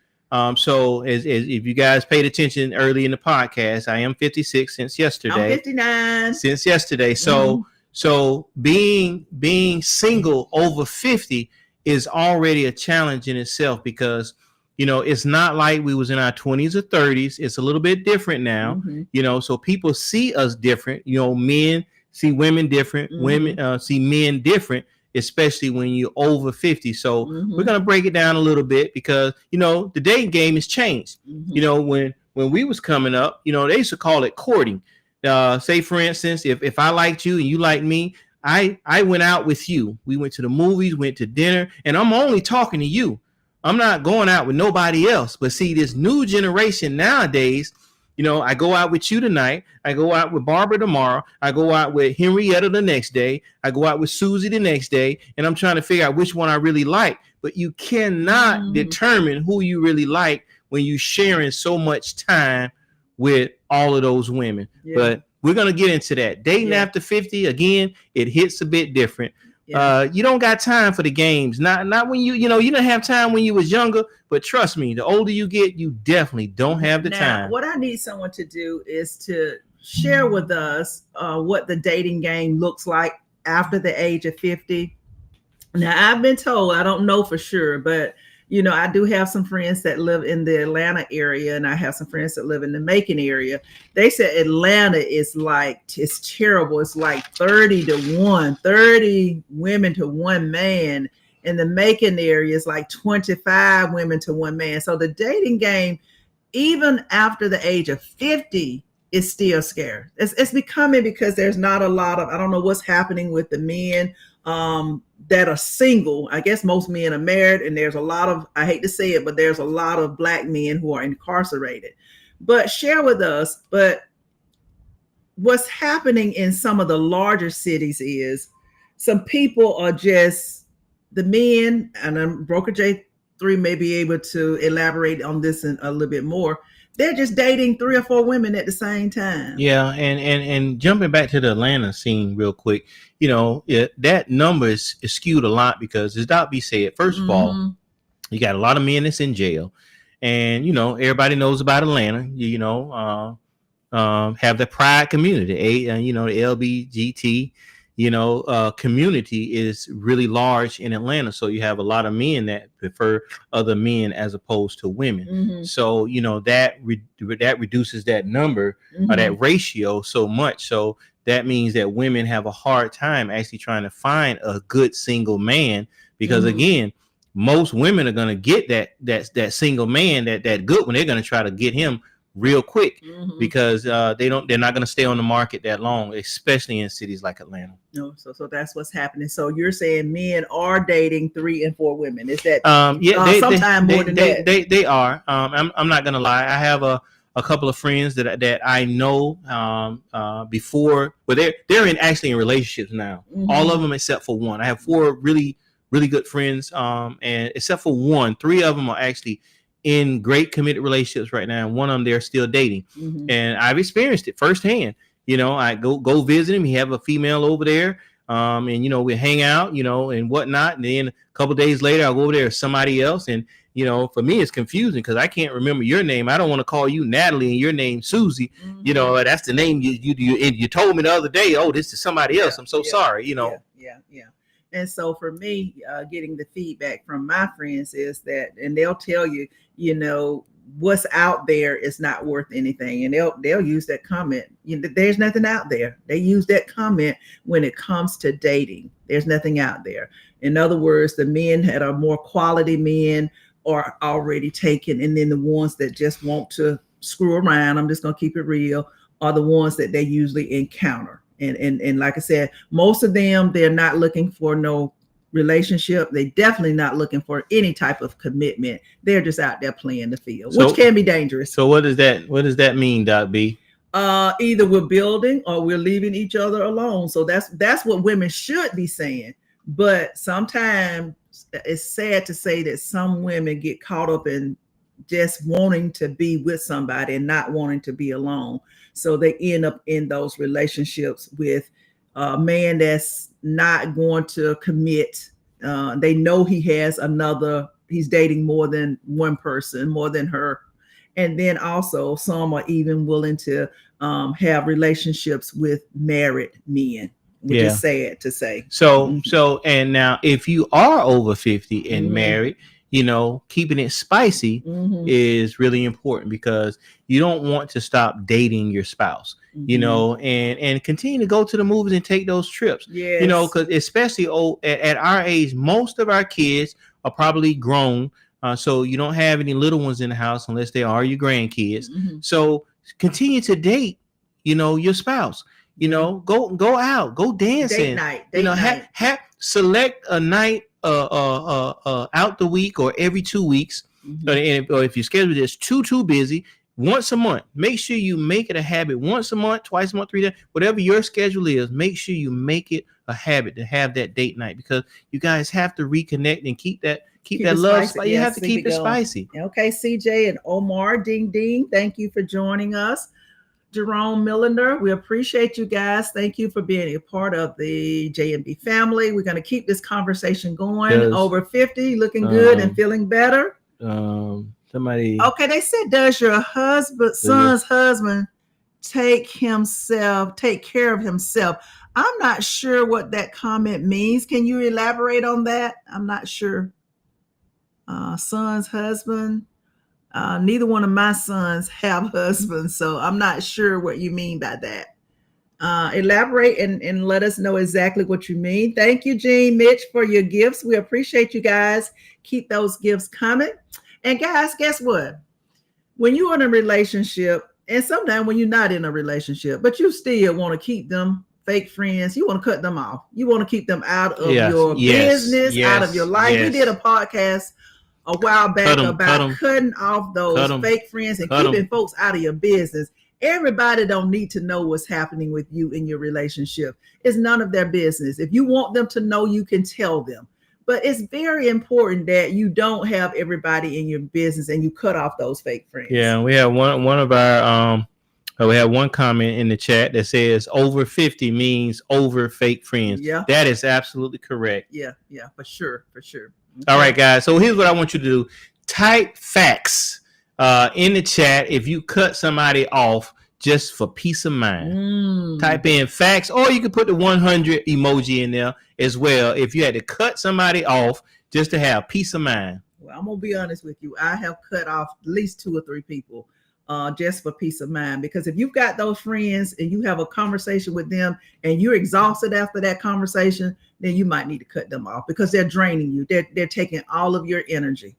So as if you guys paid attention early in the podcast, I am 56 since yesterday. I'm 59 since yesterday. So being single over 50 is already a challenge in itself, because it's not like we was in our 20s or 30s. It's a little bit different now. So people see us different. Men see women different. Women see men different, especially when you're over 50. So we're going to break it down a little bit, because, the dating game has changed. When we was coming up, they used to call it courting. Say, for instance, if I liked you and you liked me, I went out with you. We went to the movies, went to dinner, and I'm only talking to you. I'm not going out with nobody else. But see, this new generation nowadays, I go out with you tonight. I go out with Barbara tomorrow. I go out with Henrietta the next day. I go out with Susie the next day. And I'm trying to figure out which one I really like. But you cannot determine who you really like when you're sharing so much time with all of those women. But we're going to get into that. Dating after 50, again, it hits a bit different. You don't got time for the games. Not when you didn't have time when you was younger, but trust me, the older you get, you definitely don't have the time. What I need someone to do is to share with us what the dating game looks like after the age of 50. Now, I've been told, I don't know for sure, but I do have some friends that live in the Atlanta area, and I have some friends that live in the Macon area. They said Atlanta is it's terrible. It's like 30 to 1, 30 women to one man. In the Macon area, it's like 25 women to one man. So the dating game, even after the age of 50, is still scarce. It's becoming, because there's not a lot of, I don't know what's happening with the men that are single. I guess most men are married, and there's a lot of, I hate to say it, but there's a lot of Black men who are incarcerated. But share with us. But what's happening in some of the larger cities is some people are just the men, and Broker J3 may be able to elaborate on this a little bit more. They're just dating 3 or 4 women at the same time. Yeah, and jumping back to the Atlanta scene real quick, that number is skewed a lot because, as Doc B said, first of all, you got a lot of men that's in jail, and everybody knows about Atlanta. Have the pride community, the LBGT, community is really large in Atlanta. So you have a lot of men that prefer other men as opposed to women. So, that reduces that number or that ratio so much. So that means that women have a hard time actually trying to find a good single man because again, most women are going to get that single man, that good one. They're going to try to get him real quick because they're not going to stay on the market that long, especially in cities like Atlanta. No, so that's what's happening. So you're saying men are dating 3 and 4 women? Is that sometimes more than that? They are. I'm not going to lie. I have a couple of friends that I know before, but they're actually in relationships now. All of them except for one. I have 4 really really good friends, and except for one, 3 of them are actually in great committed relationships right now, and one of them they're still dating. And I've experienced it firsthand. I go visit him. He have a female over there, and we hang out, and whatnot. And then a couple of days later, I'll go over there with somebody else, and for me it's confusing because I can't remember your name. I don't want to call you Natalie and your name Susie. That's the name you told me the other day. Oh, this is somebody else. I'm so sorry. Yeah. And so for me, getting the feedback from my friends is that, and they'll tell you, what's out there is not worth anything. And they'll use that comment. There's nothing out there. They use that comment when it comes to dating. There's nothing out there. In other words, the men that are more quality men are already taken. And then the ones that just want to screw around, I'm just going to keep it real, are the ones that they usually encounter. And like I said, most of them, they're not looking for no relationship. They definitely not looking for any type of commitment. They're just out there playing the field, which can be dangerous. So what does that mean, Doc B? Either we're building or we're leaving each other alone. So that's what women should be saying. But sometimes it's sad to say that some women get caught up in just wanting to be with somebody and not wanting to be alone. So they end up in those relationships with a man that's not going to commit. They know he's dating more than one person, more than her. And then also some are even willing to have relationships with married men, which is sad to say. So, and now if you are over 50 and married, keeping it spicy is really important because you don't want to stop dating your spouse, and continue to go to the movies and take those trips, because especially at our age, most of our kids are probably grown. So you don't have any little ones in the house unless they are your grandkids. So continue to date, your spouse, go out, go dancing, select a night out the week or every 2 weeks, or if your schedule is too busy, once a month. Make sure you make it a habit once a month, twice a month, 3 days, whatever your schedule is. Make sure you make it a habit to have that date night because you guys have to reconnect and keep that love spicy. You have to keep it spicy. Okay, CJ and Omar, ding ding, thank you for joining us. Jerome Millender, we appreciate you guys. Thank you for being a part of the JMB family. We're going to keep this conversation going. Over 50, looking good and feeling better. Okay, they said, does your son's husband take care of himself? I'm not sure what that comment means. Can you elaborate on that? I'm not sure. Son's husband. Neither one of my sons have husbands, so I'm not sure what you mean by that. Elaborate and let us know exactly what you mean. Thank you, Jean, Mitch, for your gifts. We appreciate you guys. Keep those gifts coming. And guys, guess what? When you're in a relationship, and sometimes when you're not in a relationship, but you still want to keep them fake friends, you want to cut them off. You want to keep them out of your business, out of your life. We did a podcast a while back Cut 'em, about cut 'em. cutting off those Cut 'em. fake friends and Cut 'em. keeping folks out of your business. Everybody don't need to know what's happening with you in your relationship. It's none of their business. If you want them to know, you can tell them. But it's very important that you don't have everybody in your business and you cut off those fake friends. Yeah, we have one of our we have one comment in the chat that says over 50 means over fake friends. Yeah. That is absolutely correct. Yeah, for sure. Okay. All right, guys. So here's what I want you to do. Type facts in the chat if you cut somebody off just for peace of mind. Type in facts, or you can put the 100 emoji in there as well if you had to cut somebody off just to have peace of mind. Well, I'm gonna be honest with you. I have cut off at least 2 or 3 people just for peace of mind, because if you've got those friends and you have a conversation with them and you're exhausted after that conversation, then you might need to cut them off because they're draining you. They're taking all of your energy.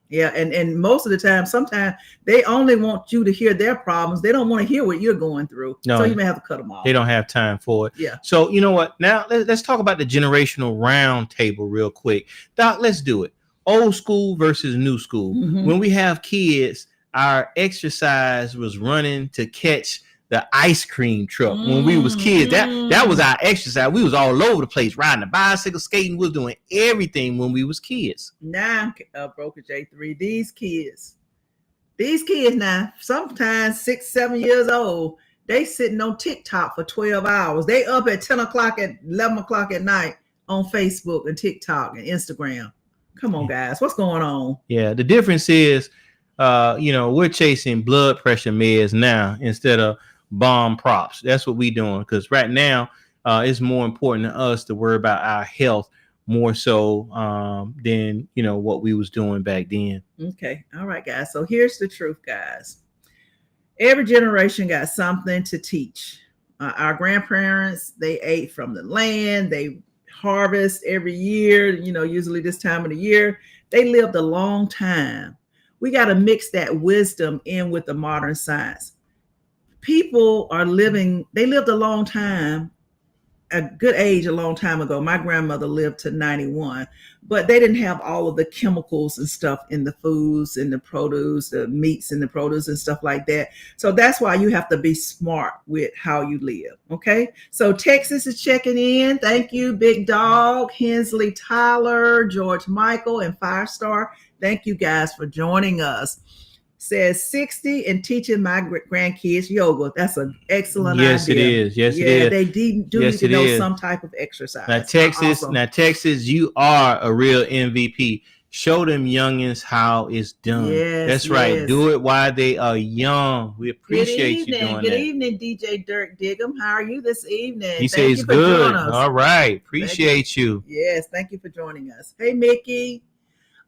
Yeah, and most of the time, sometimes they only want you to hear their problems. They don't want to hear what you're going through. No, so you may have to cut them off. They don't have time for it. Yeah. So you know what? Now let's talk about the generational round table real quick. Doc, let's do it. Old school versus new school. When we have kids, our exercise was running to catch the ice cream truck. When we was kids, that was our exercise. We was all over the place, riding the bicycle, skating. We was doing everything when we was kids. Now, Broker J3, these kids now, sometimes 6, 7 years old, they sitting on TikTok for 12 hours. They up at 10 o'clock at 11 o'clock at night on Facebook and TikTok and Instagram. Come on, guys, what's going on? Yeah, the difference is, we're chasing blood pressure meds now instead of bomb props. That's what we doing, because right now it's more important to us to worry about our health more so than what we was doing back then. Okay, all right, guys. So here's the truth, guys. Every generation got something to teach. Our grandparents, they ate from the land. They harvest every year. Usually this time of the year. They lived a long time. We got to mix that wisdom in with the modern science. People they lived a long time, a good age a long time ago. My grandmother lived to 91, but they didn't have all of the chemicals and stuff in the foods and the produce, the meats and the produce and stuff like that. So that's why you have to be smart with how you live. Okay. So Texas is checking in. Thank you, Big Dog, Hensley Tyler, George Michael, and Firestar. Thank you guys for joining us. Says 60 and teaching my grandkids yoga. That's an excellent idea. Yes, it is. Yes, it is. They do need to know some type of exercise. Now, Texas, you are a real MVP. Show them youngins how it's done. Yes, that's right. Do it while they are young. We appreciate you doing that. Good evening, DJ Dirk Diggum. How are you this evening? He says good. All right. Appreciate you. Yes, thank you for joining us. Hey, Mickey.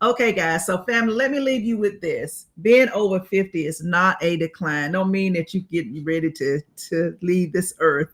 Okay, guys. So, family, let me leave you with this. Being over 50 is not a decline. Don't mean that you getting ready to leave this earth.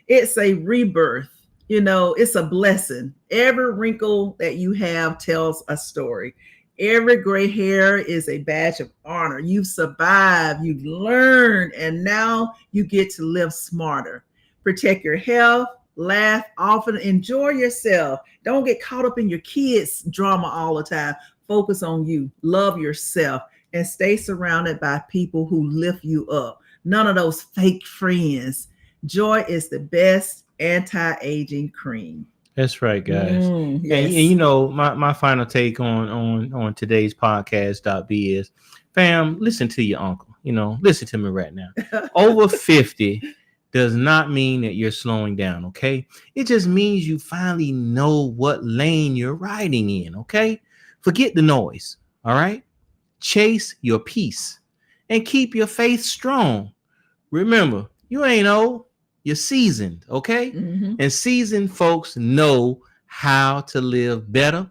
It's a rebirth. It's a blessing. Every wrinkle that you have tells a story. Every gray hair is a badge of honor. You've survived, you've learned, and now you get to live smarter. Protect your health. Laugh often, enjoy yourself. Don't get caught up in your kids' drama all the time. Focus on you, love yourself, and stay surrounded by people who lift you up. None of those fake friends. Joy is the best anti-aging cream. That's right, guys. Yes. And my final take on today's podcast, B, is, fam, listen to your uncle. Listen to me right now. Over 50 does not mean that you're slowing down, okay? It just means you finally know what lane you're riding in, okay? Forget the noise, all right? Chase your peace and keep your faith strong. Remember, you ain't old, you're seasoned, okay? And seasoned folks know how to live better,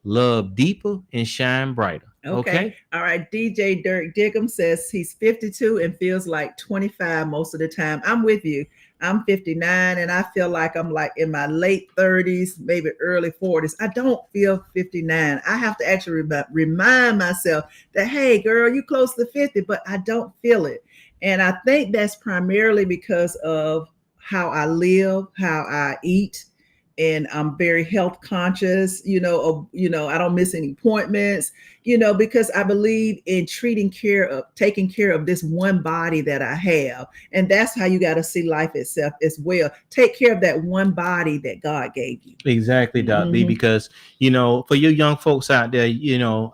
love deeper, and shine brighter. Okay. All right. DJ Dirk Diggum says he's 52 and feels like 25 most of the time. I'm with you. I'm 59 and I feel like I'm like in my late 30s, maybe early 40s. I don't feel 59. I have to actually remind myself that, hey, girl, you close to 50, but I don't feel it. And I think that's primarily because of how I live, how I eat, and I'm very health conscious, I don't miss any appointments, because I believe in taking care of this one body that I have. And that's how you got to see life itself as well. Take care of that one body that God gave you. Exactly, Doc B, Mhm. because for your young folks out there,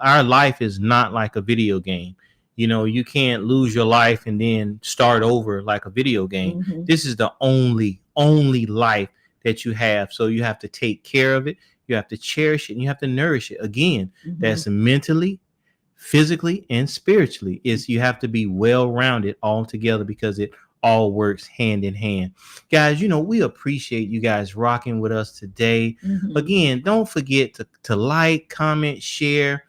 our life is not like a video game. You can't lose your life and then start over like a video game. Mhm. This is the only life that you have. So you have to take care of it, you have to cherish it, and you have to nourish it. Again, Mhm. that's mentally, physically, and spiritually. Is you have to be well rounded all together, because it all works hand in hand. Guys, we appreciate you guys rocking with us today. Mhm. Again, don't forget to like, comment, share,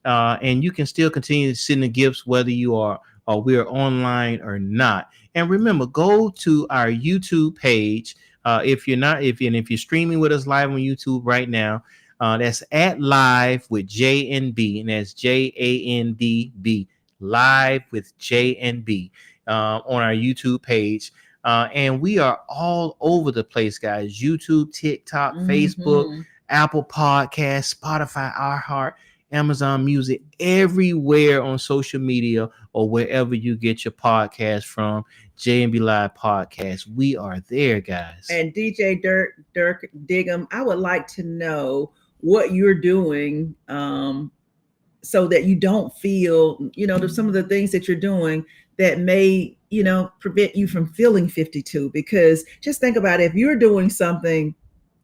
and you can still continue to send the gifts whether you are or we're online or not. And remember, go to our YouTube page. If you're streaming with us live on YouTube right now, that's at Live with JNB, and that's JANDB, Live with JNB, on our YouTube page. And we are all over the place, guys. YouTube, TikTok, Facebook, Mhm. Apple Podcasts, Spotify, iHeart, Amazon Music, everywhere on social media or wherever you get your podcast from. JNB Live Podcast. We are there, guys. And DJ Dirk Diggum, I would like to know what you're doing, so that you don't feel, some of the things that you're doing that may, prevent you from feeling 52. Because just think about it, if you're doing something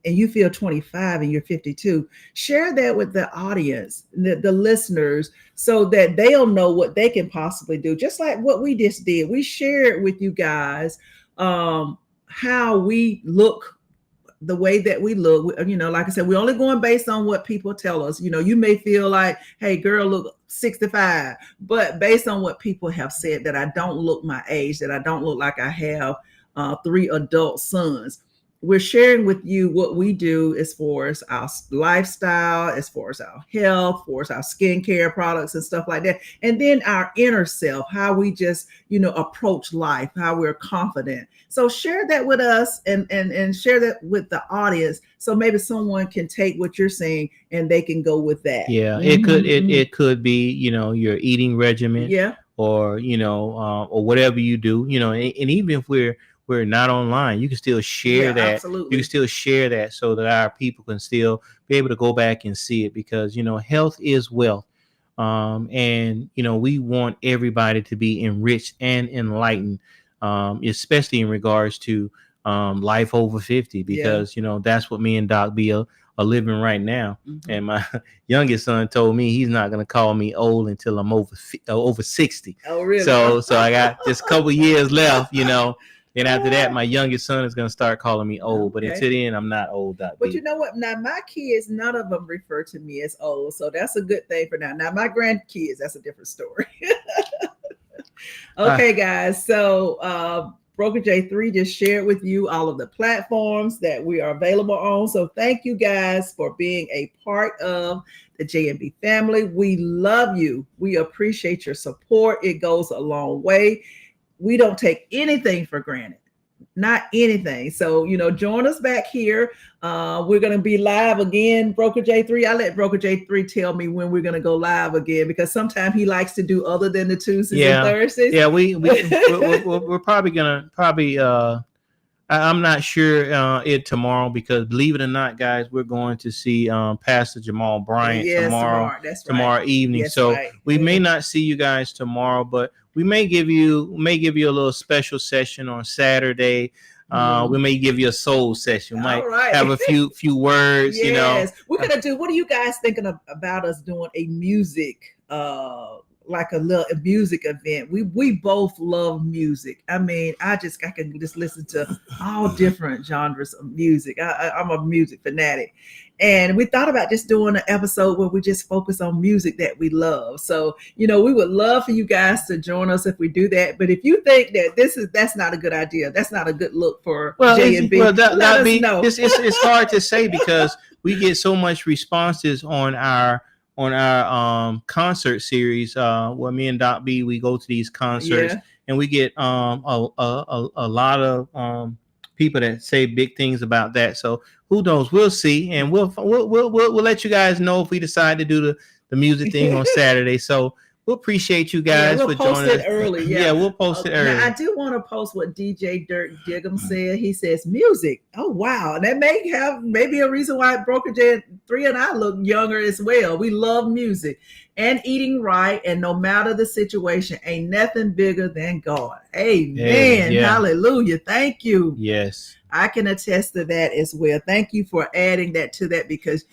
and you feel 25 and you're 52, share that with the audience, the listeners, so that they'll know what they can possibly do. Just like what we just did. We shared with you guys how we look, the way that we look. Like I said, we're only going based on what people tell us. You may feel like, hey, girl, look 65, but based on what people have said, that I don't look my age, that I don't look like I have 3 adult sons. We're sharing with you what we do as far as our lifestyle, as far as our health, for our skincare products and stuff like that. And then our inner self, how we just, approach life, how we're confident. So share that with us, and share that with the audience, so maybe someone can take what you're saying and they can go with that. Yeah, Mhm. it could be, your eating regimen, Yeah. or or whatever you do, and even if we're not online, you can still share Yeah, that. You absolutely. can still share that so that our people can still be able to go back and see it, because health is wealth. And we want everybody to be enriched and enlightened, especially in regards to life over 50, Yeah. because that's what me and Doc B are living right now. Mhm. And my youngest son told me he's not going to call me old until I'm over 60. Oh, really? So I got just a couple years left, Then after that, my youngest son is going to start calling me old. But Okay. until then, I'm not old, Doc But B. you know what? Now my kids, none of them refer to me as old, so that's a good thing for now. Now my grandkids, that's a different story. Okay, guys. So Broker J3 just shared with you all of the platforms that we are available on. So thank you guys for being a part of the JNB family. We love you. We appreciate your support. It goes a long way. We don't take anything for granted. Not anything. So, join us back here. We're going to be live again, Broker J3. I let Broker J3 tell me when we're going to go live again, because sometimes he likes to do other than the Tuesdays and Thursdays. Yeah, we're probably gonna I'm not sure it tomorrow, because believe it or not, guys, we're going to see Pastor Jamal Bryant tomorrow. That's right. Tomorrow evening. Yes, so right. we may not see you guys tomorrow, but we may give you a little special session on Saturday. We may give you a soul session. We might have a few words. Yes. We're gonna do. What are you guys thinking about us doing a music like a little music event? We both love music. I mean, I can just listen to all different genres of music. I'm a music fanatic. And we thought about just doing an episode where we just focus on music that we love. So, we would love for you guys to join us if we do that. But if you think that that's not a good idea, that's not a good look for J&B, let us know. It's hard to say, because we get so much responses on our concert series, where me and Doc B, we go to these concerts, and we get a lot of people that say big things about that. So who knows? We'll see, and we'll let you guys know if we decide to do the music thing on Saturday. So we'll appreciate you guys we'll for post joining it us. early. Yeah, we'll post it early. Now, I do want to post what DJ Dirk Diggum said. He says music. Oh wow, and that may have maybe a reason why Broker J3 and I look younger as well. We love music and eating right, and no matter the situation, ain't nothing bigger than God. Amen. Yeah. Hallelujah. Thank you. Yes. I can attest to that as well. Thank you for adding that to that, because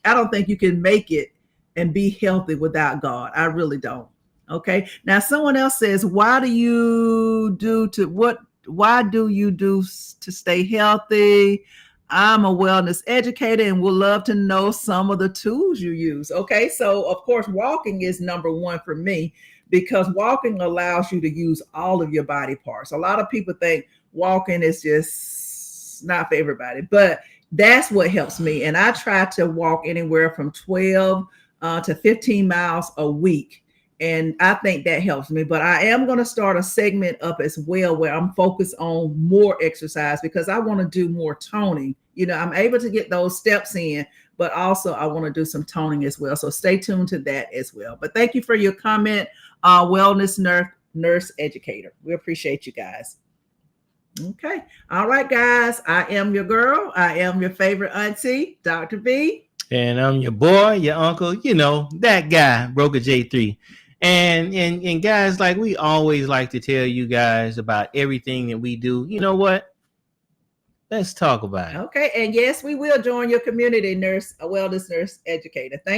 I don't think you can make it and be healthy without God. I really don't. Okay. Now someone else says, why do you do to stay healthy? I'm a wellness educator and would love to know some of the tools you use. Okay. So of course, walking is number one for me, because walking allows you to use all of your body parts. A lot of people think walking is just not for everybody, but that's what helps me. And I try to walk anywhere from 12 to 15 miles a week. And I think that helps me. But I am going to start a segment up as well where I'm focused on more exercise, because I want to do more toning. You know, I'm able to get those steps in, but also I want to do some toning as well. So stay tuned to that as well. But thank you for your comment, wellness nurse educator. We appreciate you guys. Okay. All right, guys. I am your girl. I am your favorite auntie, Dr. B. And I'm your boy, your uncle, you know, that guy, Broker J3. And guys, like we always like to tell you guys about everything that we do. You know what? Let's talk about it. Okay. And yes, we will join your community nurse, a wellness nurse educator. Thank